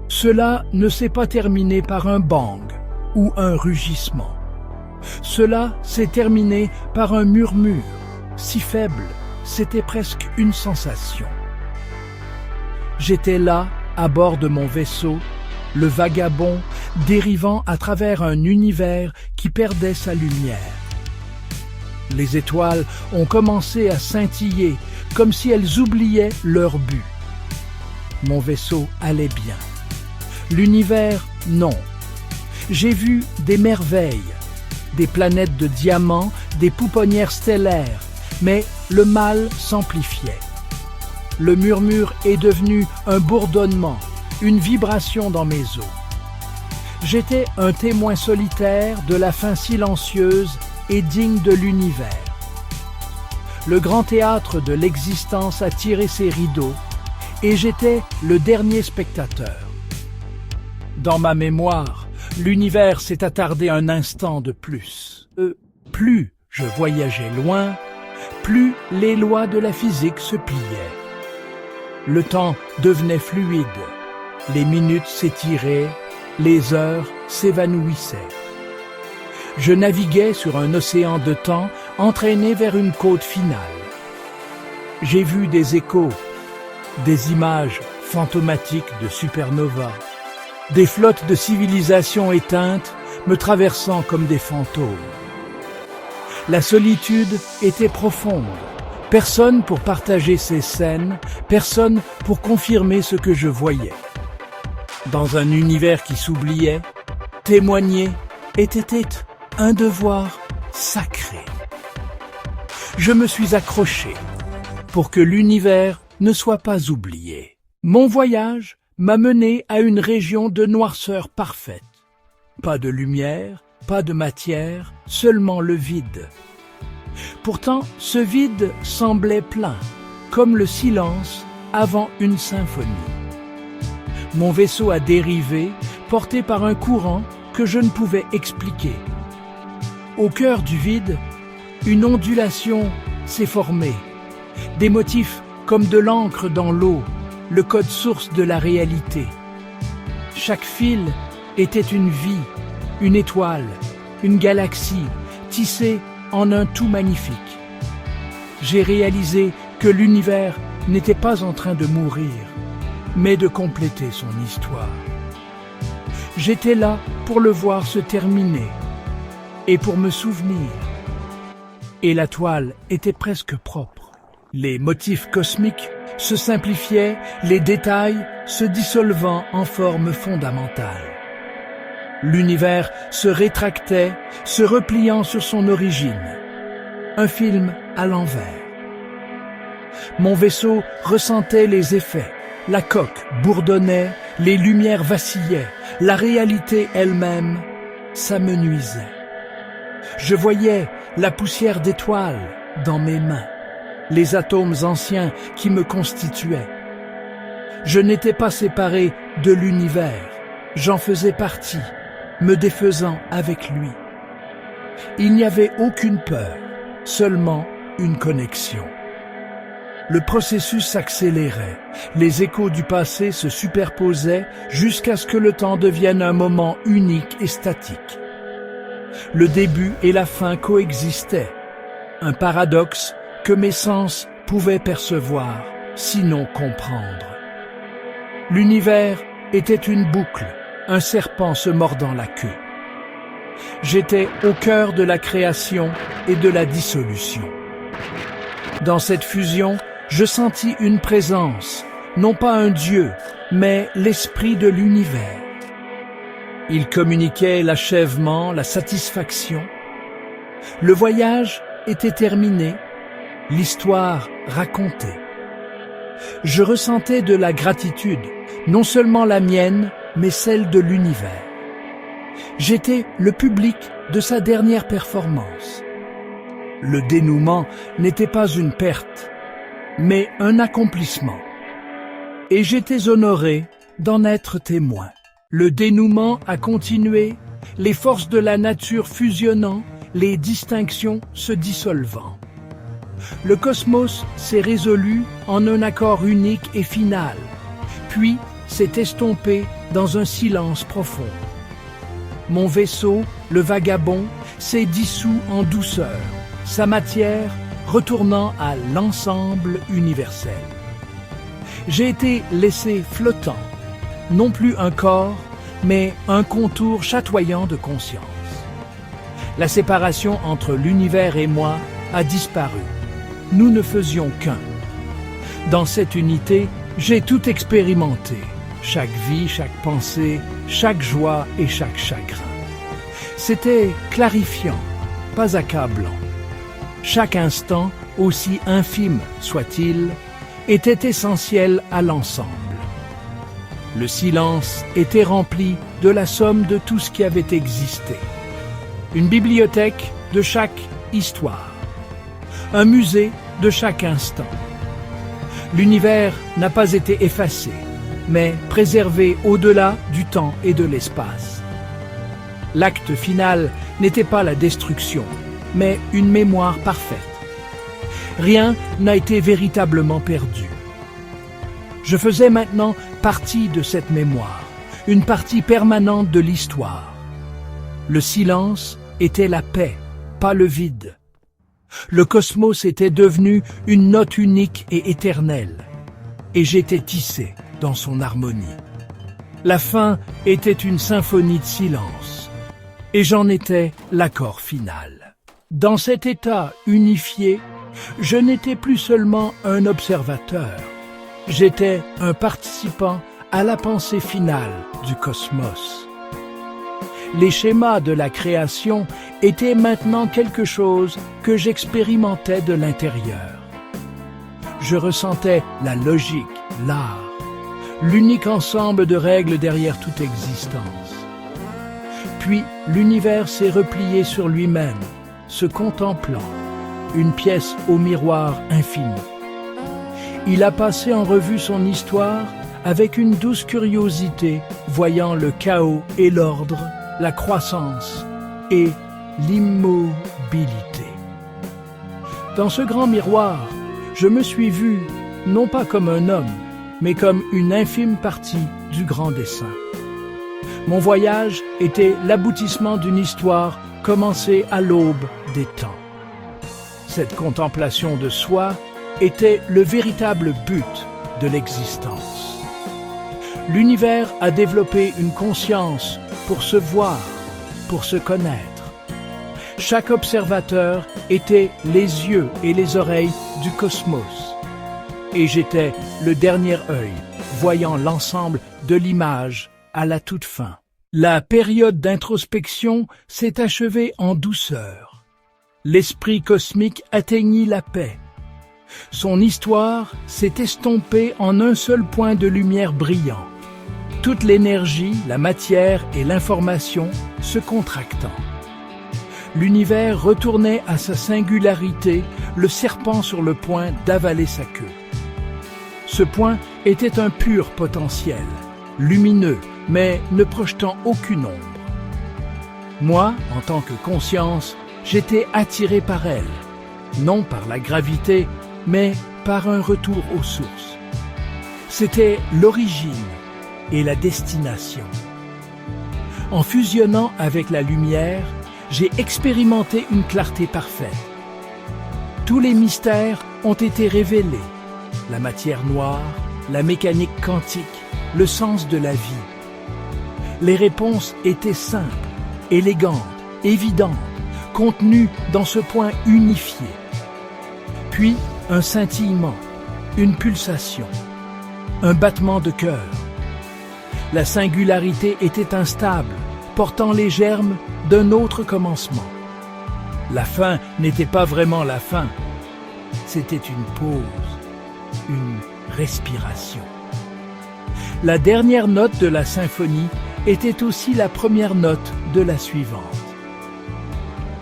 Cela ne s'est pas terminé par un bang ou un rugissement. Cela s'est terminé par un murmure, si faible, c'était presque une sensation. J'étais là, à bord de mon vaisseau, le vagabond dérivant à travers un univers qui perdait sa lumière. Les étoiles ont commencé à scintiller comme si elles oubliaient leur but. Mon vaisseau allait bien. L'univers, non. J'ai vu des merveilles, des planètes de diamants, des pouponnières stellaires, mais le mal s'amplifiait. Le murmure est devenu un bourdonnement, une vibration dans mes os. J'étais un témoin solitaire de la fin silencieuse et digne de l'univers. Le grand théâtre de l'existence a tiré ses rideaux et j'étais le dernier spectateur. Dans ma mémoire, l'univers s'est attardé un instant de plus. Plus je voyageais loin, plus les lois de la physique se pliaient. Le temps devenait fluide, les minutes s'étiraient, les heures s'évanouissaient. Je naviguais sur un océan de temps entraîné vers une côte finale. J'ai vu des échos, des images fantomatiques de supernovas, des flottes de civilisations éteintes me traversant comme des fantômes. La solitude était profonde. Personne pour partager ces scènes, personne pour confirmer ce que je voyais. Dans un univers qui s'oubliait, témoigner était un devoir sacré. Je me suis accroché pour que l'univers ne soit pas oublié. Mon voyage m'a mené à une région de noirceur parfaite. Pas de lumière, pas de matière, seulement le vide. Pourtant, ce vide semblait plein, comme le silence avant une symphonie. Mon vaisseau a dérivé, porté par un courant que je ne pouvais expliquer. Au cœur du vide, une ondulation s'est formée. Des motifs comme de l'encre dans l'eau, le code source de la réalité. Chaque fil était une vie, une étoile, une galaxie, tissée en un tout magnifique. J'ai réalisé que l'univers n'était pas en train de mourir, mais de compléter son histoire. J'étais là pour le voir se terminer et pour me souvenir. Et la toile était presque propre. Les motifs cosmiques se simplifiaient, les détails se dissolvant en forme fondamentale. L'univers se rétractait, se repliant sur son origine. Un film à l'envers. Mon vaisseau ressentait les effets. La coque bourdonnait, les lumières vacillaient, la réalité elle-même s'amenuisait. Je voyais la poussière d'étoiles dans mes mains, les atomes anciens qui me constituaient. Je n'étais pas séparé de l'univers, j'en faisais partie, me défaisant avec lui. Il n'y avait aucune peur, seulement une connexion. Le processus s'accélérait, les échos du passé se superposaient jusqu'à ce que le temps devienne un moment unique et statique. Le début et la fin coexistaient, un paradoxe que mes sens pouvaient percevoir, sinon comprendre. L'univers était une boucle, un serpent se mordant la queue. J'étais au cœur de la création et de la dissolution. Dans cette fusion, je sentis une présence, non pas un Dieu, mais l'esprit de l'univers. Il communiquait l'achèvement, la satisfaction. Le voyage était terminé, l'histoire racontée. Je ressentais de la gratitude, non seulement la mienne, mais celle de l'univers. J'étais le public de sa dernière performance. Le dénouement n'était pas une perte, mais un accomplissement. Et j'étais honoré d'en être témoin. Le dénouement a continué, les forces de la nature fusionnant, les distinctions se dissolvant. Le cosmos s'est résolu en un accord unique et final. Puis, s'est estompé dans un silence profond. Mon vaisseau, le vagabond, s'est dissous en douceur, sa matière retournant à l'ensemble universel. J'ai été laissé flottant, non plus un corps, mais un contour chatoyant de conscience. La séparation entre l'univers et moi a disparu. Nous ne faisions qu'un. Dans cette unité, j'ai tout expérimenté. Chaque vie, chaque pensée, chaque joie et chaque chagrin. C'était clarifiant, pas accablant. Chaque instant, aussi infime soit-il, était essentiel à l'ensemble. Le silence était rempli de la somme de tout ce qui avait existé. Une bibliothèque de chaque histoire. Un musée de chaque instant. L'univers n'a pas été effacé, mais préservé au-delà du temps et de l'espace. L'acte final n'était pas la destruction, mais une mémoire parfaite. Rien n'a été véritablement perdu. Je faisais maintenant partie de cette mémoire, une partie permanente de l'histoire. Le silence était la paix, pas le vide. Le cosmos était devenu une note unique et éternelle, et j'étais tissé dans son harmonie. La fin était une symphonie de silence, et j'en étais l'accord final. Dans cet état unifié, je n'étais plus seulement un observateur, j'étais un participant à la pensée finale du cosmos. Les schémas de la création étaient maintenant quelque chose que j'expérimentais de l'intérieur. Je ressentais la logique, l'art, l'unique ensemble de règles derrière toute existence. Puis l'univers s'est replié sur lui-même, se contemplant, une pièce au miroir infini. Il a passé en revue son histoire avec une douce curiosité, voyant le chaos et l'ordre, la croissance et l'immobilité. Dans ce grand miroir, je me suis vu non pas comme un homme, mais comme une infime partie du grand dessein. Mon voyage était l'aboutissement d'une histoire commencée à l'aube des temps. Cette contemplation de soi était le véritable but de l'existence. L'univers a développé une conscience pour se voir, pour se connaître. Chaque observateur était les yeux et les oreilles du cosmos. Et j'étais le dernier œil, voyant l'ensemble de l'image à la toute fin. La période d'introspection s'est achevée en douceur. L'esprit cosmique atteignit la paix. Son histoire s'est estompée en un seul point de lumière brillant. Toute l'énergie, la matière et l'information se contractant. L'univers retournait à sa singularité, le serpent sur le point d'avaler sa queue. Ce point était un pur potentiel, lumineux, mais ne projetant aucune ombre. Moi, en tant que conscience, j'étais attiré par elle, non par la gravité, mais par un retour aux sources. C'était l'origine et la destination. En fusionnant avec la lumière, j'ai expérimenté une clarté parfaite. Tous les mystères ont été révélés. La matière noire, la mécanique quantique, le sens de la vie. Les réponses étaient simples, élégantes, évidentes, contenues dans ce point unifié. Puis, un scintillement, une pulsation, un battement de cœur. La singularité était instable, portant les germes d'un autre commencement. La fin n'était pas vraiment la fin, c'était une pause, une respiration. La dernière note de la symphonie était aussi la première note de la suivante.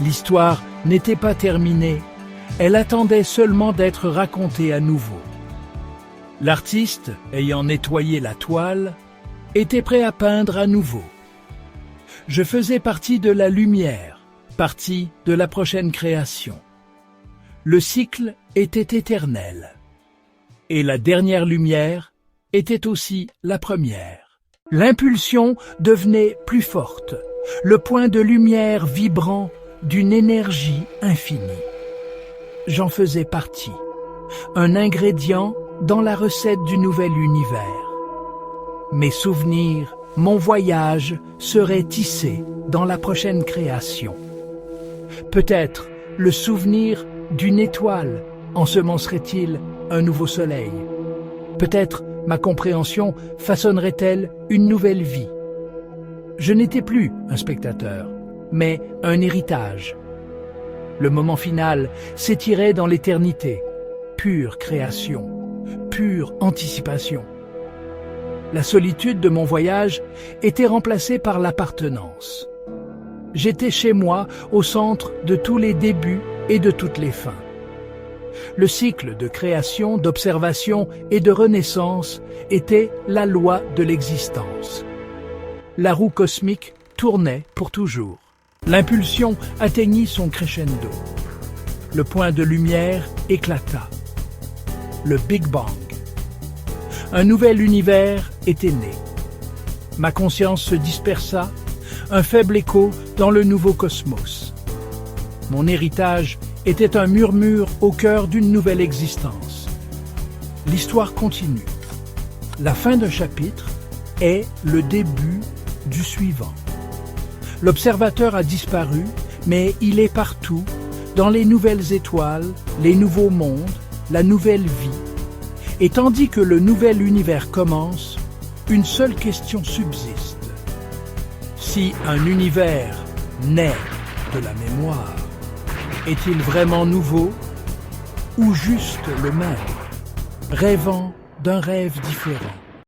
L'histoire n'était pas terminée, elle attendait seulement d'être racontée à nouveau. L'artiste, ayant nettoyé la toile, était prêt à peindre à nouveau. Je faisais partie de la lumière, partie de la prochaine création. Le cycle était éternel. Et la dernière lumière était aussi la première. L'impulsion devenait plus forte, le point de lumière vibrant d'une énergie infinie. J'en faisais partie, un ingrédient dans la recette du nouvel univers. Mes souvenirs, mon voyage seraient tissés dans la prochaine création. Peut-être le souvenir d'une étoile ensemencerait-il un nouveau soleil. Peut-être ma compréhension façonnerait-elle une nouvelle vie. Je n'étais plus un spectateur, mais un héritage. Le moment final s'étirait dans l'éternité, pure création, pure anticipation. La solitude de mon voyage était remplacée par l'appartenance. J'étais chez moi au centre de tous les débuts et de toutes les fins. Le cycle de création, d'observation et de renaissance était la loi de l'existence. La roue cosmique tournait pour toujours. L'impulsion atteignit son crescendo. Le point de lumière éclata. Le Big Bang. Un nouvel univers était né. Ma conscience se dispersa, un faible écho dans le nouveau cosmos. Mon héritage était un murmure au cœur d'une nouvelle existence. L'histoire continue. La fin d'un chapitre est le début du suivant. L'observateur a disparu, mais il est partout, dans les nouvelles étoiles, les nouveaux mondes, la nouvelle vie. Et tandis que le nouvel univers commence, une seule question subsiste. Si un univers naît de la mémoire, est-il vraiment nouveau ou juste le même, rêvant d'un rêve différent?